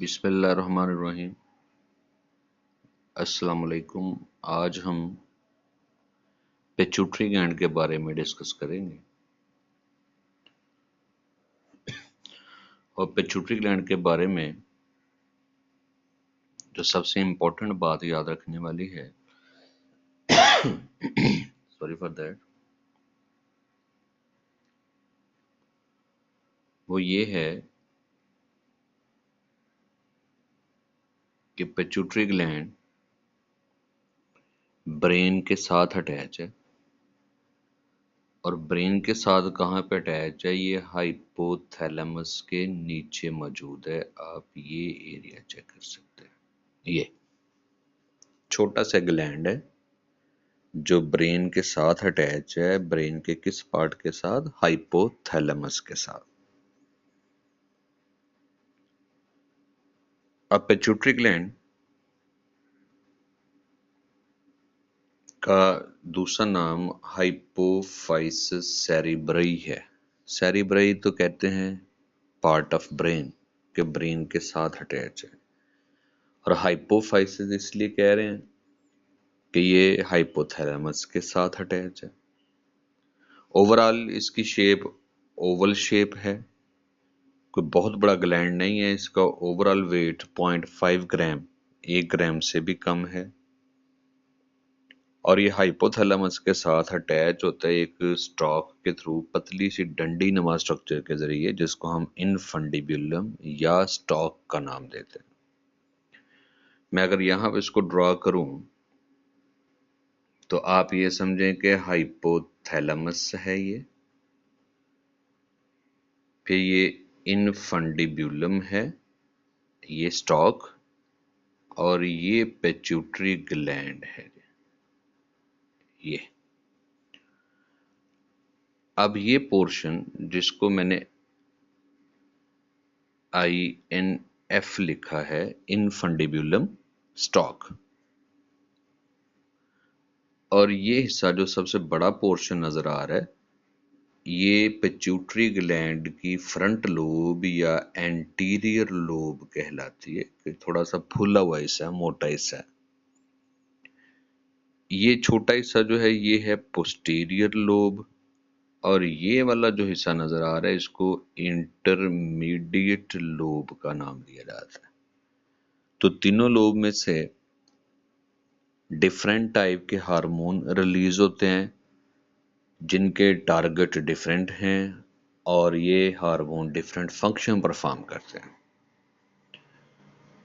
बिस्मिल्लाहिर्रहमानिर्रहीम। अस्सलाम वालेकुम। आज हम पिट्यूटरी ग्लैंड के बारे में डिस्कस करेंगे और पिट्यूटरी ग्लैंड के बारे में जो सबसे इम्पोर्टेंट बात याद रखने वाली है सॉरी फॉर दैट, वो ये है कि पिट्यूटरी ग्लैंड ब्रेन के साथ अटैच है और ब्रेन के साथ कहाँ पे अटैच है, ये हाइपोथैलेमस के नीचे मौजूद है। आप ये एरिया चेक कर सकते हैं। ये छोटा सा ग्लैंड है जो ब्रेन के साथ अटैच है। ब्रेन के किस पार्ट के साथ? हाइपोथैलेमस के साथ। अब पिट्यूटरी ग्लैंड का दूसरा नाम हाइपोफाइसिस सेरिब्रई है। सेरिब्रई तो कहते हैं पार्ट ऑफ ब्रेन के ब्रेन के साथ अटैच है, और हाइपोफाइसिस इसलिए कह रहे हैं कि ये हाइपोथैलेमस के साथ अटैच है। ओवरऑल इसकी शेप ओवल शेप है, कोई बहुत बड़ा ग्लैंड नहीं है। इसका ओवरऑल वेट 0.5 ग्राम, 1 ग्राम से भी कम है, और ये हाइपोथैलेमस के साथ अटैच होता है एक स्टॉक के थ्रू, पतली सी डंडी नुमा स्ट्रक्चर के जरिए, जिसको हम इनफंडिब्युलम या स्टॉक का नाम देते हैं। मैं अगर यहाँ पे इसको ड्रॉ करूं तो आप ये समझें कि हाइपोथैलेमस है ये, फिर ये इनफंडिब्युलम है, ये स्टॉक, और ये पिट्यूटरी ग्लैंड है। ये अब ये पोर्शन जिसको मैंने INF लिखा है, इनफंडिब्युलम स्टॉक, और ये हिस्सा जो सबसे बड़ा पोर्शन नजर आ रहा है, ये पिट्यूटरी ग्लैंड की फ्रंट लोब या एंटीरियर लोब कहलाती है, कि थोड़ा सा फूला हुआ हिस्सा, मोटा हिस्सा है। ये छोटा हिस्सा जो है ये है पोस्टीरियर लोब, और ये वाला जो हिस्सा नजर आ रहा है इसको इंटरमीडिएट लोब का नाम दिया जाता है। तो तीनों लोब में से डिफरेंट टाइप के हार्मोन रिलीज होते हैं जिनके टारगेट डिफरेंट हैं, और ये हार्मोन डिफरेंट फंक्शन परफॉर्म करते हैं।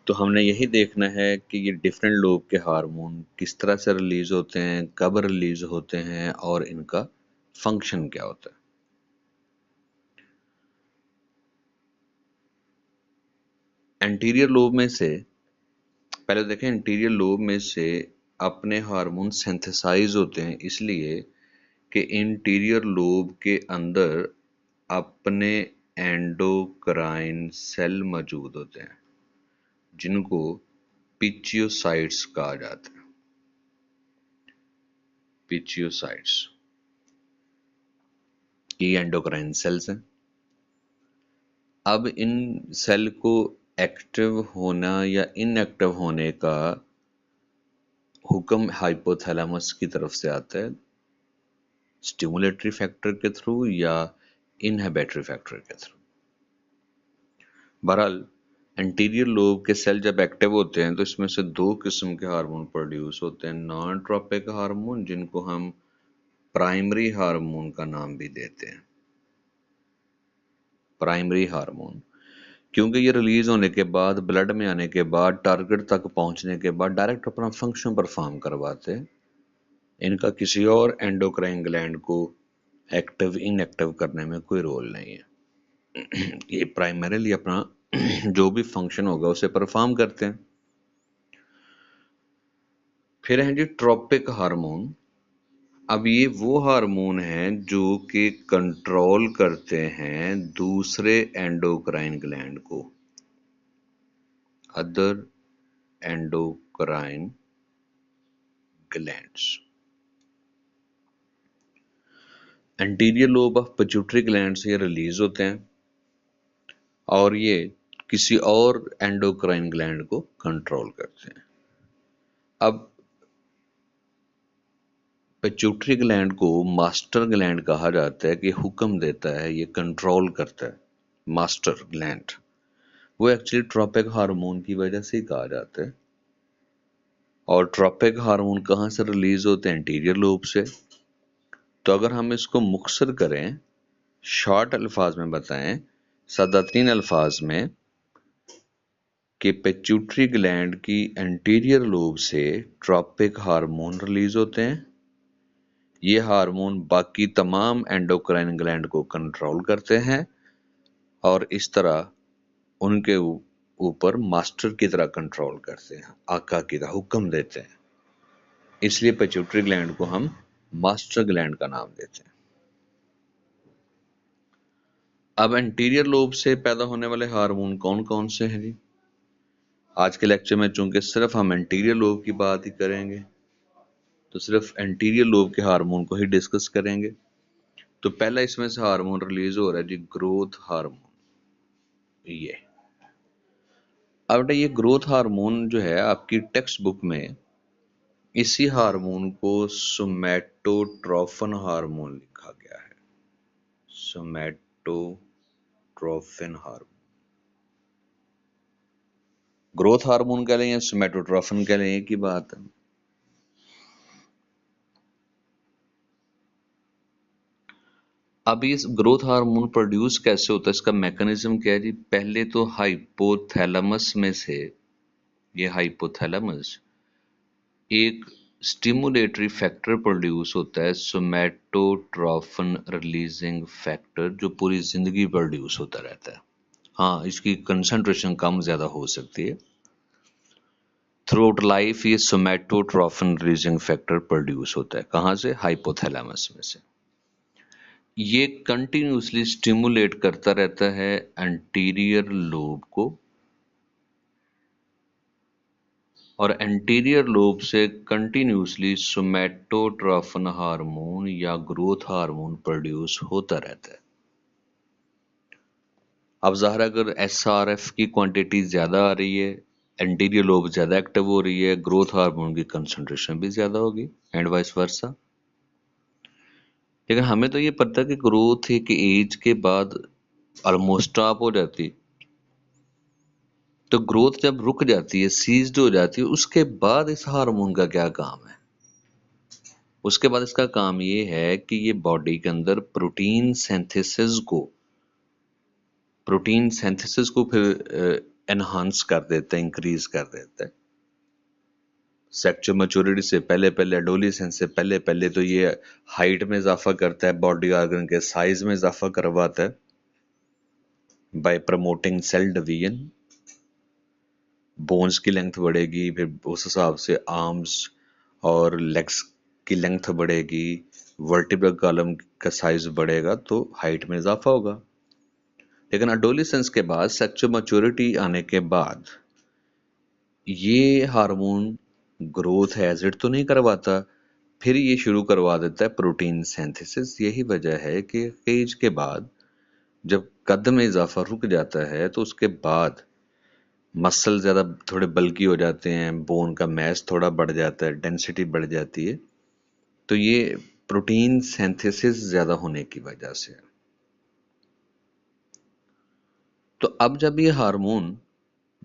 तो हमने यही देखना है कि ये डिफरेंट लोब के हार्मोन किस तरह से रिलीज होते हैं, कब रिलीज होते हैं, और इनका फंक्शन क्या होता है। एंटीरियर लोब में से पहले देखें, एंटीरियर लोब में से अपने हार्मोन सिंथेसाइज होते हैं इसलिए कि इंटीरियर लोब के अंदर अपने एंडोक्राइन सेल मौजूद होते हैं जिनको पिचियोसाइट्स कहा जाता है। पिचियोसाइट्स ये एंडोक्राइन सेल्स हैं। अब इन सेल को एक्टिव होना या इनएक्टिव होने का हुक्म हाइपोथैलेमस की तरफ से आता है, स्टिमुलेटरी फैक्टर के थ्रू या इनहिबिटरी फैक्टर के थ्रू। बहरहाल एंटीरियर लोब के सेल जब एक्टिव होते हैं तो इसमें से दो किस्म के हार्मोन प्रोड्यूस होते हैं, नॉन ट्रोपिक हार्मोन जिनको हम प्राइमरी हार्मोन का नाम भी देते हैं। प्राइमरी हार्मोन क्योंकि ये रिलीज होने के बाद, ब्लड में आने के बाद, टारगेट तक पहुंचने के बाद डायरेक्ट अपना फंक्शन परफॉर्म करवाते हैं। इनका किसी और एंडोक्राइन ग्लैंड को एक्टिव इनएक्टिव करने में कोई रोल नहीं है। ये प्राइमरीली अपना जो भी फंक्शन होगा उसे परफॉर्म करते हैं। फिर है जी ट्रोपिक हार्मोन। अब ये वो हार्मोन हैं जो कि कंट्रोल करते हैं दूसरे एंडोक्राइन ग्लैंड को, other endocrine glands. Anterior lobe of pituitary gland से ये रिलीज होते हैं और ये किसी और एंडोक्राइन ग्लैंड को कंट्रोल करते हैं। अब पिट्यूटरी ग्लैंड को मास्टर ग्लैंड कहा जाता है कि हुक्म देता है, ये कंट्रोल करता है। मास्टर ग्लैंड वो एक्चुअली ट्रोपिक हार्मोन की वजह से ही कहा जाता है। और ट्रोपिक हार्मोन कहाँ से रिलीज होते हैं? एंटीरियर लोब से। तो अगर हम इसको मुख्तसर करें, शॉर्ट अल्फाज में बताएं, सादा-तरीन अल्फाज में, कि पिट्यूटरी ग्लैंड की एंटीरियर लोब से ट्रोपिक हार्मोन रिलीज होते हैं। ये हार्मोन बाकी तमाम एंडोक्राइन ग्लैंड को कंट्रोल करते हैं और इस तरह उनके ऊपर मास्टर की तरह कंट्रोल करते हैं, आका की तरह हुक्म देते हैं। इसलिए पिट्यूटरी ग्लैंड को हम मास्टर ग्लैंड का नाम देते हैं। अब एंटीरियर लोब से पैदा होने वाले हार्मोन कौन कौन से हैं जी? आज के लेक्चर में चूंकि सिर्फ हम एंटीरियर लोब की बात ही करेंगे, तो सिर्फ एंटीरियर लोब के हार्मोन को ही डिस्कस करेंगे। तो पहला इसमें से हार्मोन रिलीज हो रहा है जी, ग्रोथ हार्मोन। ये अब ये ग्रोथ हार्मोन जो है आपकी टेक्स्ट बुक में इसी हार्मोन को सोमैटोट्रोफिन हार्मोन लिखा गया है। सोमैटोट्रोफिन हार्मोन, ग्रोथ हार्मोन कह लें या सोमैटोट्रोफिन कह लें, एक ही बात है। अब ये ग्रोथ हार्मोन प्रोड्यूस कैसे होता है, इसका मैकेनिज्म क्या है जी? पहले तो हाइपोथैलेमस में से, ये हाइपोथैलेमस एक स्टिमुलेटरी फैक्टर प्रोड्यूस होता है, सोमैटोट्रोफिन रिलीजिंग फैक्टर, जो पूरी जिंदगी प्रोड्यूस होता रहता है। हाँ, इसकी कंसंट्रेशन कम ज्यादा हो सकती है। थ्रू आउट लाइफ ये सोमैटोट्रोफिन रिलीजिंग फैक्टर प्रोड्यूस होता है। कहाँ से? हाइपोथैलेमस में से। ये कंटिन्यूसली स्टिमुलेट करता रहता है एंटीरियर लोब को, और एंटीरियर लोब से कंटिन्यूसली सोमैटोट्रोफिन हार्मोन या ग्रोथ हार्मोन प्रोड्यूस होता रहता है। अब ज़ाहिर अगर एसआरएफ की क्वांटिटी ज़्यादा आ रही है, एंटीरियर लोब ज़्यादा एक्टिव हो रही है, ग्रोथ हार्मोन की कंसंट्रेशन भी ज़्यादा होगी, एंड वाइस वर्सा। लेकिन हमें तो ये पता है कि ग्रोथ एक एज के बाद ऑलमोस्ट स्टॉप हो जाती, तो ग्रोथ जब रुक जाती है, सीज्ड हो जाती है, उसके बाद इस हार्मोन का क्या काम है? उसके बाद इसका काम ये है कि ये बॉडी के अंदर प्रोटीन सिंथेसिस को फिर एनहांस कर देता है, इंक्रीज कर देता है। सेक्सुअल मैच्योरिटी से पहले पहले, एडोलेसेंस से पहले पहले तो ये हाइट में इजाफा करता है, बॉडी ऑर्गन के साइज में इजाफा करवाता है by promoting cell division. Bones की लेंथ बढ़ेगी, फिर उस हिसाब से आर्म्स और लेग्स की लेंथ बढ़ेगी, वर्टिब्रल कॉलम का साइज बढ़ेगा, तो हाइट में इजाफा होगा। लेकिन एडोलेसेंस के बाद, सेक्सुअल मैच्योरिटी आने के बाद, ये हार्मोन ग्रोथ एजिड तो नहीं करवाता, फिर ये शुरू करवा देता है प्रोटीन सिंथेसिस। यही वजह है कि एज के बाद जब कद में इजाफा रुक जाता है, तो उसके बाद मसल ज़्यादा थोड़े बल्की हो जाते हैं, बोन का मैस थोड़ा बढ़ जाता है, डेंसिटी बढ़ जाती है, तो ये प्रोटीन सिंथेसिस ज़्यादा होने की वजह से। तो अब जब ये हार्मोन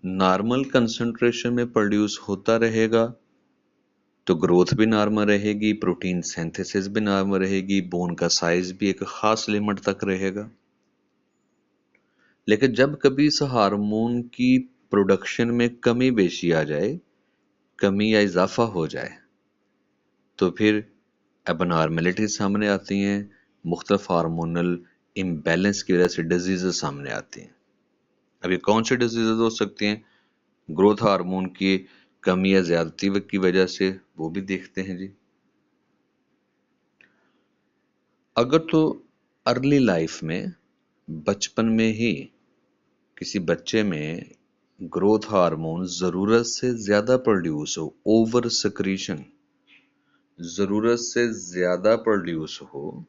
नॉर्मल कंसंट्रेशन में प्रोड्यूस होता रहेगा, तो ग्रोथ भी नॉर्मल रहेगी, प्रोटीन सिंथेसिस भी नॉर्मल रहेगी, बोन का साइज भी एक खास लिमिट तक रहेगा। लेकिन जब कभी इस हार्मोन की प्रोडक्शन में कमी बेशी आ जाए, कमी या इजाफा हो जाए, तो फिर एबनॉर्मेलिटी सामने आती हैं, मुख्तलिफ हार्मोनल इम्बैलेंस की वजह से डिजीजेस सामने आती हैं। अब ये कौन सी डिजीजेज हो सकती हैं? ग्रोथ हार्मोन की कमी या ज्यादती की वजह से, वो भी देखते हैं जी। अगर तो अर्ली लाइफ में, बचपन में ही किसी बच्चे में ग्रोथ हार्मोन जरूरत से ज्यादा प्रोड्यूस हो, ओवर सिक्रीशन, जरूरत से ज्यादा प्रोड्यूस हो,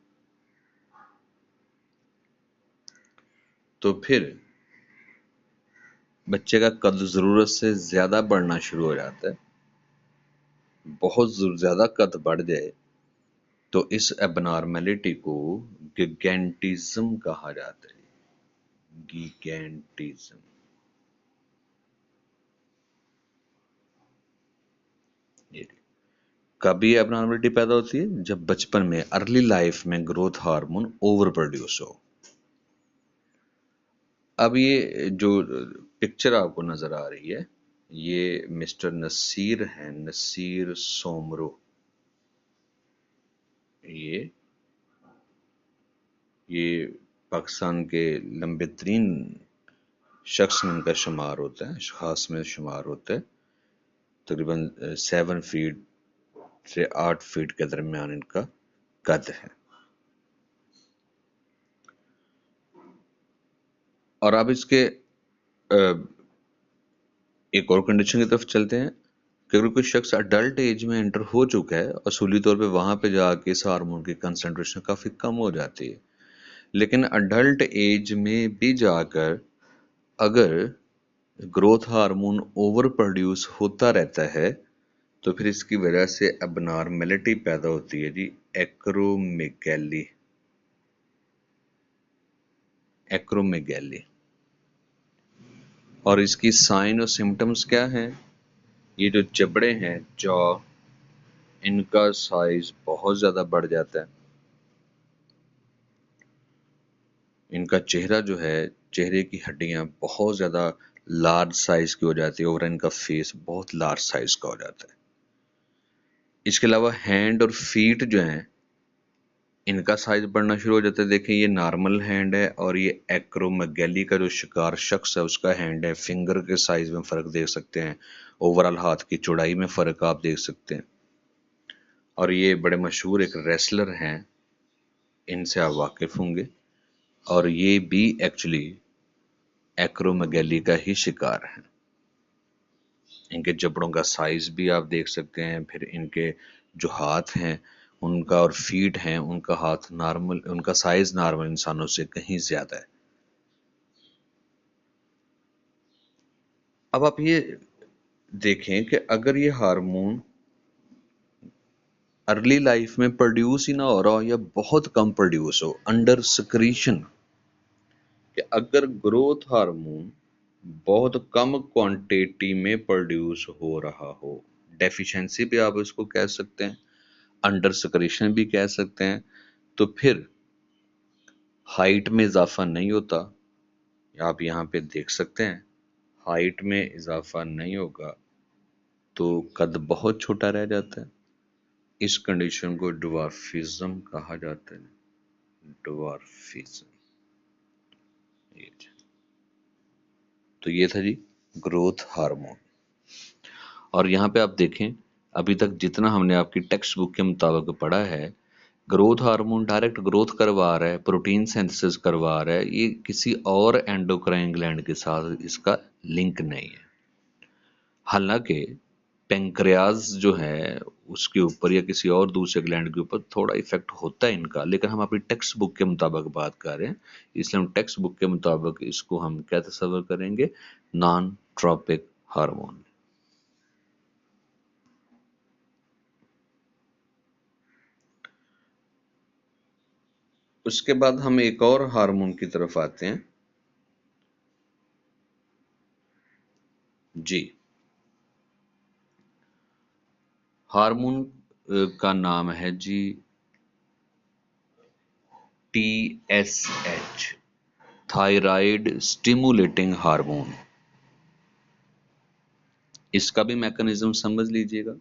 तो फिर बच्चे का कद जरूरत से ज्यादा बढ़ना शुरू हो जाता है, बहुत ज्यादा कद बढ़ जाए तो इस एबनॉर्मेलिटी को गिगेंटिज्म कहा जाता है। गिगेंटिज्म। कभी एबनॉर्मेलिटी पैदा होती है जब बचपन में, अर्ली लाइफ में ग्रोथ हार्मोन ओवर प्रोड्यूस हो। अब ये जो पिक्चर आपको नजर आ रही है, ये मिस्टर नसीर हैं, नसीर सोमरो। ये पाकिस्तान के लंबे तरीन शख्स में इनका शुमार होता है, खास में शुमार होता है। तकरीबन 7 फीट से 8 फीट के दरमियान इनका कद है। और अब इसके एक और कंडीशन की तरफ चलते हैं कि अगर कोई शख्स अडल्ट एज में एंटर हो चुका है, असूली तौर पे वहां पे जाके इस हार्मोन की कंसंट्रेशन काफी कम हो जाती है, लेकिन अडल्ट एज में भी जाकर अगर ग्रोथ हार्मोन ओवर प्रोड्यूस होता रहता है तो फिर इसकी वजह से एबनॉर्मेलिटी पैदा होती है जी, एक्रोमेगैली। एक्रोमेगैली। और इसकी साइन और सिम्टम्स क्या हैं? ये जो जबड़े हैं, जॉ, इनका साइज बहुत ज्यादा बढ़ जाता है। इनका चेहरा जो है, चेहरे की हड्डियां बहुत ज्यादा लार्ज साइज की हो जाती है और इनका फेस बहुत लार्ज साइज का हो जाता है। इसके अलावा हैंड और फीट जो हैं, इनका साइज बढ़ना शुरू हो जाता है। देखिए ये नॉर्मल हैंड है और ये एक्रोमेगैली का जो शिकार शख्स है उसका हैंड है। फिंगर के साइज में फर्क देख सकते हैं, ओवरऑल हाथ की चौड़ाई में फर्क आप देख सकते हैं। और ये बड़े मशहूर एक रेसलर हैं, इनसे आप वाकिफ होंगे, और ये भी एक्चुअली एक्रोमेगैली का ही शिकार है। इनके जबड़ों का साइज भी आप देख सकते हैं। फिर इनके जो हाथ हैं उनका और फीट हैं, उनका हाथ नॉर्मल, उनका साइज नॉर्मल इंसानों से कहीं ज्यादा है। अब आप ये देखें कि अगर ये हार्मोन अर्ली लाइफ में प्रोड्यूस ही ना हो रहा हो या बहुत कम प्रोड्यूस हो, अंडर सिक्रीशन, कि अगर ग्रोथ हार्मोन बहुत कम क्वांटिटी में प्रोड्यूस हो रहा हो, डेफिशिएंसी भी आप इसको कह सकते हैं, अंडर सिक्रीशन भी कह सकते हैं, तो फिर हाइट में इजाफा नहीं होता। आप यहाँ पे देख सकते हैं हाइट में इजाफा नहीं होगा तो कद बहुत छोटा रह जाता है। इस कंडीशन को ड्वार्फिज्म कहा जाता है। ड्वार्फिज्म। तो ये था जी ग्रोथ हार्मोन। और यहाँ पे आप देखें, अभी तक जितना हमने आपकी टेक्स्ट बुक के मुताबिक पढ़ा है, ग्रोथ हार्मोन डायरेक्ट ग्रोथ करवा रहा है, प्रोटीन सिंथेसिस करवा रहा है, ये किसी और एंडोक्राइन ग्लैंड के साथ इसका लिंक नहीं है। हालांकि पेंक्रियाज जो है उसके ऊपर या किसी और दूसरे ग्लैंड के ऊपर थोड़ा इफेक्ट होता है इनका, लेकिन हम अपनी टेक्स्ट बुक के मुताबिक बात कर रहे हैं, इसलिए हम टेक्स्ट बुक के मुताबिक इसको हम क्या तस्वर करेंगे, नॉन ट्रॉपिक हार्मोन। उसके बाद हम एक और हार्मोन की तरफ आते हैं जी। हार्मोन का नाम है जी TSH, थायराइड स्टिमुलेटिंग हार्मोन। इसका भी मैकेनिज्म समझ लीजिएगा।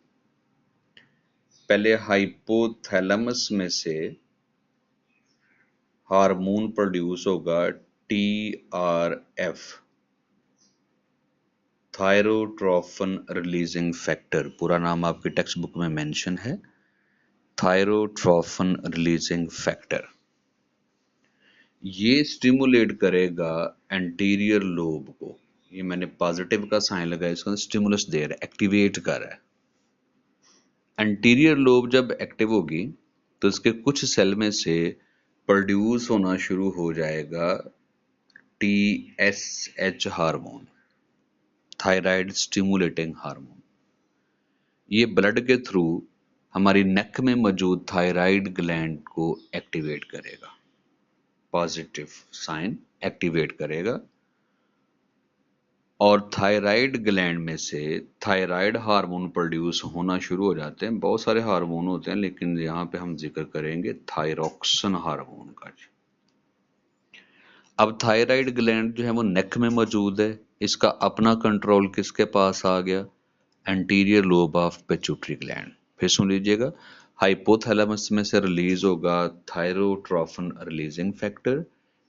पहले हाइपोथैलेमस में से हार्मोन प्रोड्यूस होगा TRF, थायरोट्रोफिन रिलीजिंग फैक्टर। पूरा नाम आपकी टेक्स्ट बुक में मेंशन है, थायरोट्रोफिन रिलीजिंग फैक्टर। ये स्टिमुलेट करेगा एंटीरियर लोब को। ये मैंने पॉजिटिव का साइन लगाया, इसका स्टिमुलस दे रहा है, एक्टिवेट कर रहा है। एंटीरियर लोब जब एक्टिव होगी तो इसके कुछ सेल में से प्रोड्यूस होना शुरू हो जाएगा TSH hormone. Thyroid stimulating hormone. ये ब्लड के थ्रू हमारी नेक में मौजूद थायराइड ग्लैंड को एक्टिवेट करेगा, पॉजिटिव साइन एक्टिवेट करेगा, और थायराइड ग्लैंड में से थायराइड हार्मोन प्रोड्यूस होना शुरू हो जाते हैं। बहुत सारे हार्मोन होते हैं, लेकिन यहाँ पे हम जिक्र करेंगे थायरॉक्सिन हार्मोन का। अब थायराइड ग्लैंड जो है वो नेक में मौजूद है, इसका अपना कंट्रोल किसके पास आ गया? Anterior lobe of pituitary gland. फिर सुन लीजिएगा, हाइपोथैलेमस में से रिलीज होगा थायरोट्रोफिन रिलीजिंग फैक्टर,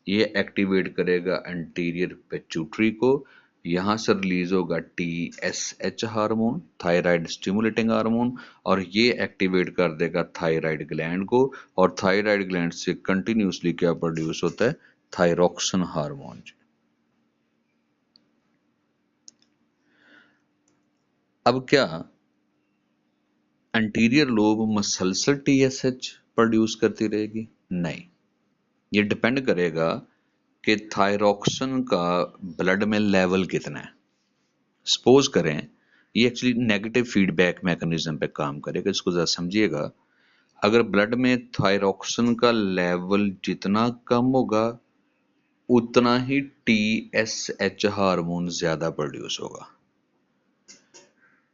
ये एक्टिवेट करेगा एंटीरियर पिट्यूटरी को। यहाँ से रिलीज होगा TSH hormone, thyroid stimulating hormone, और ये एक्टिवेट कर देगा थायराइड ग्लैंड को, और थायराइड ग्लैंड से कंटिन्यूसली क्या प्रोड्यूस होता है? Thyroxine hormone. अब क्या एंटीरियर लोब मसलसल TSH प्रोड्यूस करती रहेगी? नहीं, ये डिपेंड करेगा कि थायरॉक्सिन का ब्लड में लेवल कितना है। सपोज करें ये एक्चुअली नेगेटिव फीडबैक मैकेनिज्म पे काम करेगा, इसको जरा समझिएगा। अगर ब्लड में थायरॉक्सिन का लेवल जितना कम होगा उतना ही TSH हार्मोन ज्यादा प्रोड्यूस होगा,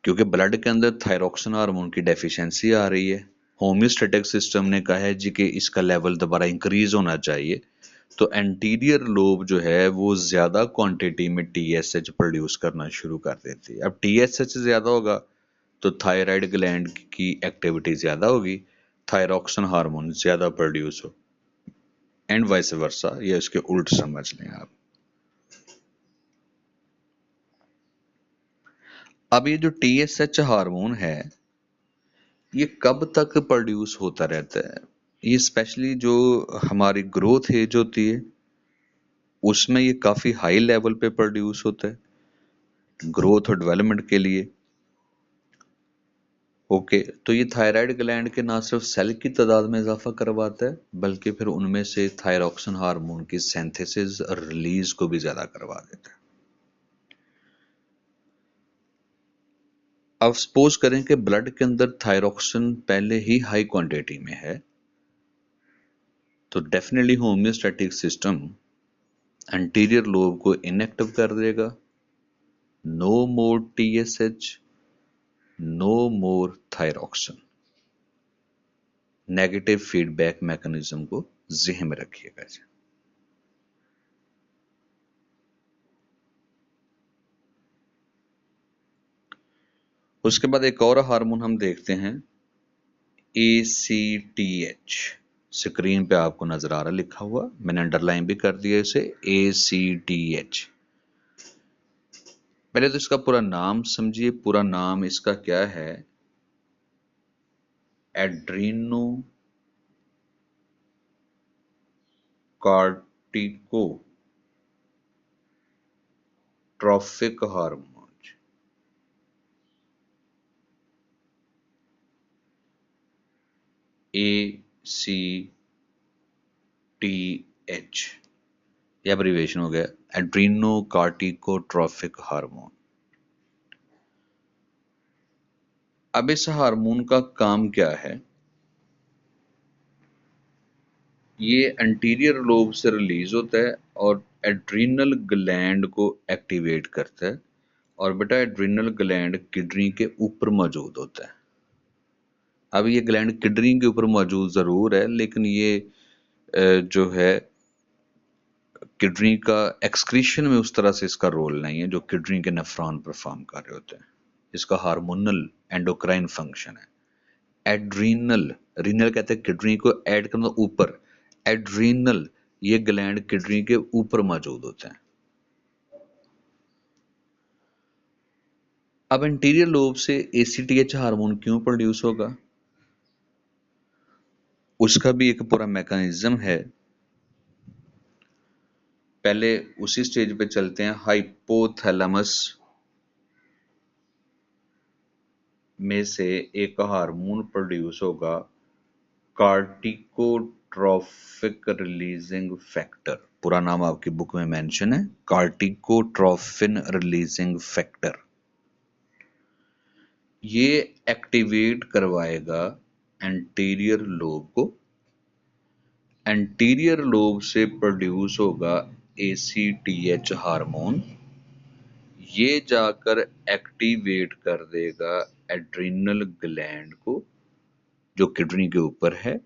क्योंकि ब्लड के अंदर थायरॉक्सिन हार्मोन की डेफिशिएंसी आ रही है। होम्योस्टैटिक सिस्टम ने कहा है जी कि इसका लेवल दोबारा इंक्रीज होना चाहिए, तो एंटीरियर लोब जो है वो ज्यादा क्वांटिटी में TSH प्रोड्यूस करना शुरू कर देती है। अब TSH ज्यादा होगा तो थायराइड ग्लैंड की एक्टिविटी ज्यादा होगी, थायरॉक्सिन हार्मोन ज्यादा प्रोड्यूस हो, एंड वाइस वर्सा, ये इसके उल्ट समझ लें आप। अब ये जो TSH हार्मोन है ये कब तक प्रोड्यूस होता रहता है? ये स्पेशली जो हमारी ग्रोथ एज होती है उसमें ये काफी हाई लेवल पे प्रोड्यूस होता है, ग्रोथ और डेवलपमेंट के लिए। ओके, तो ये थायराइड ग्लैंड के ना सिर्फ सेल की तादाद में इजाफा करवाता है बल्कि फिर उनमें से थायरॉक्सिन हार्मोन की सिंथेसिस और रिलीज को भी ज्यादा करवा देता है। अब सपोज करें कि ब्लड के अंदर थायरॉक्सिन पहले ही हाई क्वांटिटी में है, तो definitely homeostatic system anterior lobe को इनएक्टिव कर देगा। नो मोर TSH, नो मोर थायरॉक्सिन। नेगेटिव फीडबैक मैकेनिज्म को ज़हन में रखिएगा। उसके बाद एक और हार्मोन हम देखते हैं, ACTH। स्क्रीन पे आपको नजर आ रहा लिखा हुआ, मैंने अंडरलाइन भी कर दिया इसे, ACTH। पहले तो इसका पूरा नाम समझिए। पूरा नाम इसका क्या है? Adreno cortico trophic hormone, ACTH। यह एब्रीविएशन हो गया, एड्रीनो कार्टिकोट्रोफिक हार्मोन। अब इस हार्मोन का काम क्या है? ये एंटीरियर लोब से रिलीज होता है और एड्रीनल ग्लैंड को एक्टिवेट करता है, और बेटा एड्रीनल ग्लैंड किडनी के ऊपर मौजूद होता है। अब ये ग्लैंड किडनी के ऊपर मौजूद जरूर है, लेकिन ये जो है किडनी का एक्सक्रीशन में उस तरह से इसका रोल नहीं है जो किडनी के नेफ्रॉन परफॉर्म कर रहे होते हैं। इसका हार्मोनल एंडोक्राइन फंक्शन है। एड्रीनल, रीनल कहते हैं किडनी को ऐड करना ऊपर, एड्रीनल ये ग्लैंड किडनी के ऊपर मौजूद होते हैं। अब इंटीरियर लोब से ACTH हार्मोन क्यों प्रोड्यूस होगा? उसका भी एक पूरा मैकेनिज्म है। पहले उसी स्टेज पे चलते हैं। हाइपोथैलेमस में से एक हार्मोन प्रोड्यूस होगा कार्टिकोट्रोफिक रिलीजिंग फैक्टर। पूरा नाम आपकी बुक में मेंशन है, कार्टिकोट्रोफिन रिलीजिंग फैक्टर। ये एक्टिवेट करवाएगा एंटीरियर लोब को। एंटीरियर लोब से प्रोड्यूस होगा ACTH हार्मोन। ये जाकर एक्टिवेट कर देगा एड्रिनल ग्लैंड को जो किडनी के ऊपर है।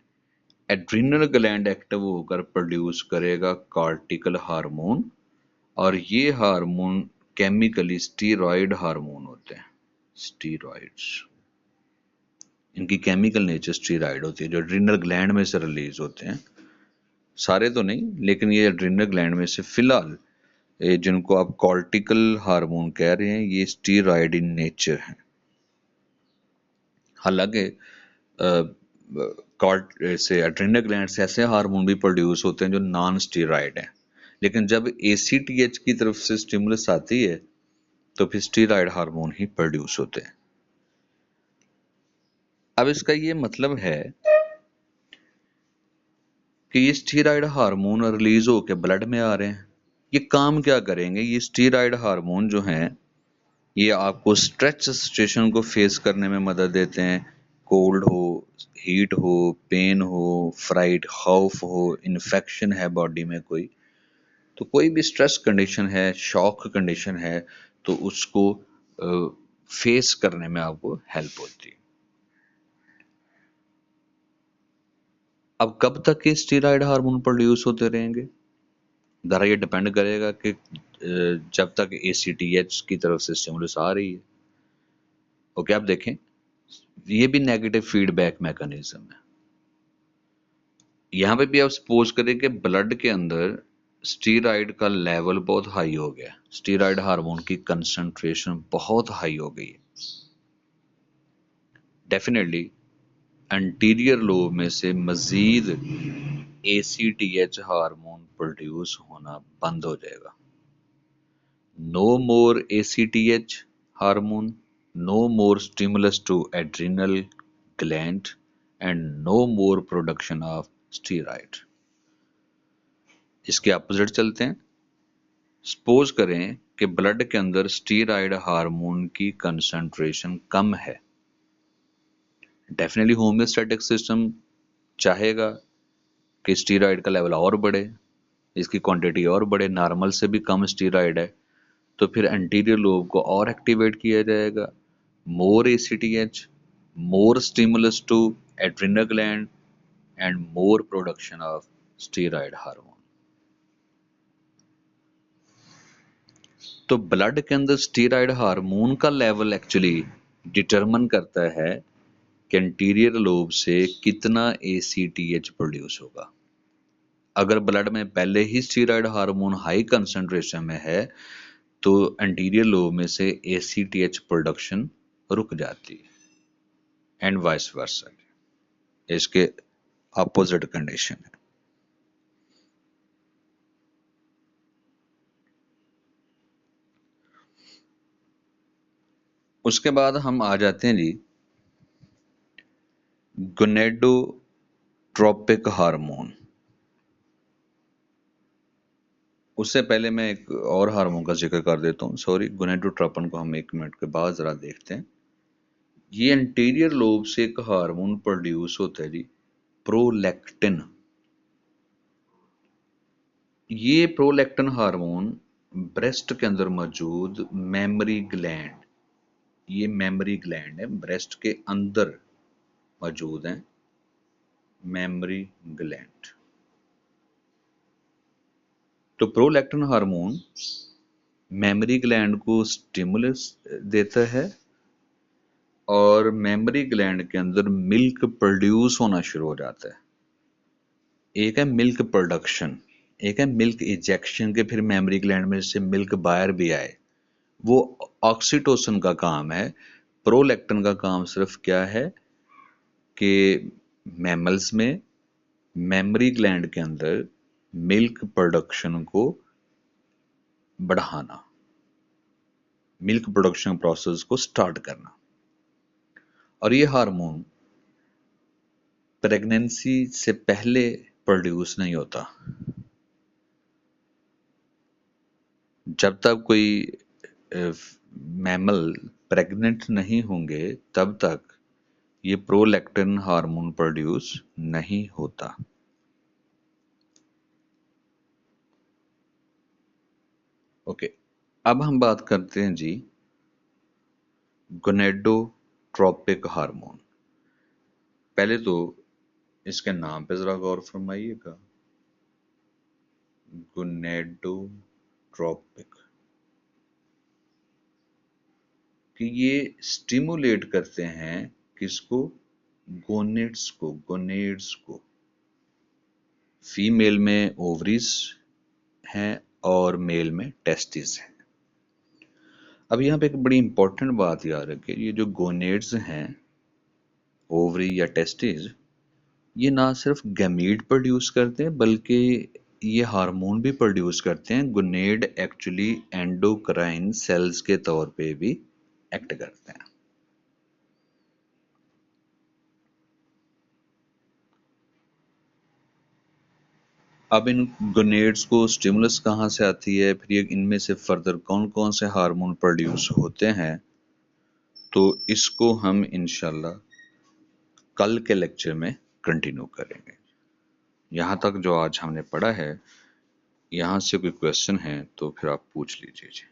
एड्रिनल ग्लैंड एक्टिव होकर प्रोड्यूस करेगा कार्टिकल हार्मोन, और ये हार्मोन केमिकली स्टीरॉयड हार्मोन होते हैं। स्टीरॉयड्स, इनकी केमिकल नेचर स्टीरॉयड होती है, जो एड्रिनल ग्लैंड में से रिलीज होते हैं। सारे तो नहीं, लेकिन ये एड्रिनल ग्लैंड में से फिलहाल ये जिनको आप कॉर्टिकल हार्मोन कह रहे हैं, ये स्टीरॉयड इन नेचर है। हालांकि से एड्रिनल ग्लैंड से ऐसे हार्मोन भी प्रोड्यूस होते हैं जो नॉन स्टीरॉयड हैं, लेकिन जब ACTH की तरफ से स्टिमुलस आती है तो फिर स्टीरॉयड हार्मोन ही प्रोड्यूस होते हैं। अब इसका ये मतलब है कि ये स्टीरॉयड हार्मोन रिलीज होकर ब्लड में आ रहे हैं। ये काम क्या करेंगे? ये स्टीरॉयड हार्मोन जो हैं, ये आपको स्ट्रेच सिचुएशन को फेस करने में मदद देते हैं। कोल्ड हो, हीट हो, पेन हो, फ्राइट, खौफ हो, इन्फेक्शन है बॉडी में कोई, तो कोई भी स्ट्रेस कंडीशन है, शॉक कंडीशन है, तो उसको फेस करने में आपको हेल्प होती है। अब कब तक ये स्टीरॉयड हार्मोन प्रोड्यूस होते रहेंगे? जरा ये डिपेंड करेगा कि जब तक ACTH की तरफ से स्टिमुलस आ रही है। ओके, आप देखें, ये भी नेगेटिव फीडबैक मैकेनिज्म है। यहां पे भी आप सपोज करें कि ब्लड के अंदर स्टीरॉयड का लेवल बहुत हाई हो गया, स्टीरॉयड हार्मोन की कंसंट्रेशन बहुत हाई हो गई है। डेफिनेटली एंटीरियर लोब में से मजीद ACTH हार्मोन प्रोड्यूस होना बंद हो जाएगा। No more ACTH hormone, no more stimulus to adrenal gland, and no more production of steroid। इसके अपोजिट चलते हैं। सपोज करें कि ब्लड के अंदर स्टीरॉयड हार्मोन की कंसंट्रेशन कम है, डेफिनेटली होम्योस्टैटिक सिस्टम चाहेगा कि स्टीरॉयड का लेवल और बढ़े, इसकी क्वांटिटी और बढ़े, नॉर्मल से भी कम स्टीरॉयड है, तो फिर एंटीरियर लोब को और एक्टिवेट किया जाएगा। मोर ACTH, more stimulus to adrenal gland, and more production of steroid hormone। तो ब्लड के अंदर स्टीरॉयड हार्मोन का लेवल एक्चुअली डिटरमिन करता है कि एंटीरियर लोब से कितना ACTH प्रोड्यूस होगा। अगर ब्लड में पहले ही स्टीरॉयड हार्मोन हाई कंसंट्रेशन में है तो एंटीरियर लोब में से ACTH प्रोडक्शन रुक जाती है, एंड वाइस वर्सा। इसके अपोजिट कंडीशन है। उसके बाद हम आ जाते हैं जी गोनेडोट्रोपिक हार्मोन। उससे पहले मैं एक और हार्मोन का जिक्र कर देता हूँ, सॉरी, गोनेडोट्रोपिन को हम 1 मिनट के बाद जरा देखते हैं। ये एंटीरियर लोब से एक हार्मोन प्रोड्यूस होता है जी, प्रोलैक्टिन। ये प्रोलैक्टिन हार्मोन ब्रेस्ट के अंदर मौजूद मेमरी ग्लैंड, ये मेमरी ग्लैंड है, ब्रेस्ट के अंदर मौजूद है मेमरी ग्लैंड। तो प्रोलैक्टिन हार्मोन मेमरी ग्लैंड को स्टिमुलस देता है और मेमरी ग्लैंड के अंदर मिल्क प्रोड्यूस होना शुरू हो जाता है। एक है मिल्क प्रोडक्शन, एक है मिल्क इजेक्शन के फिर मेमरी ग्लैंड में से मिल्क बाहर भी आए, वो ऑक्सीटोसिन का काम है। प्रोलैक्टिन का काम सिर्फ क्या है कि मैमल्स में मेमरी ग्लैंड के अंदर मिल्क प्रोडक्शन को बढ़ाना, मिल्क प्रोडक्शन प्रोसेस को स्टार्ट करना। और ये हार्मोन प्रेगनेंसी से पहले प्रोड्यूस नहीं होता, जब तक कोई मैमल प्रेग्नेंट नहीं होंगे तब तक ये प्रोलैक्टिन हार्मोन प्रोड्यूस नहीं होता। ओके, अब हम बात करते हैं जी गोनेडोट्रोपिक हार्मोन। पहले तो इसके नाम पे जरा गौर फरमाइएगा, गोनेडोट्रोपिक, कि ये स्टिमुलेट करते हैं किसको? गोनेड्स को। फीमेल में ओवरीज हैं और मेल में टेस्टिस हैं। अब यहाँ पे एक बड़ी इंपॉर्टेंट बात याद रखिए, ये जो गोनेड्स हैं, ओवरी या टेस्टिस, ये ना सिर्फ गैमीट प्रोड्यूस करते हैं बल्कि ये हार्मोन भी प्रोड्यूस करते हैं। गोनेड एक्चुअली एंडोक्राइन सेल्स के तौर पे भी एक्ट करते हैं। अब इन गोनेड्स को स्टिमुलस कहाँ से आती है, फिर ये इनमें से फर्दर कौन कौन से हार्मोन प्रोड्यूस होते हैं, तो इसको हम इंशाल्लाह कल के लेक्चर में कंटिन्यू करेंगे। यहाँ तक जो आज हमने पढ़ा है, यहाँ से कोई क्वेश्चन है तो फिर आप पूछ लीजिए जी।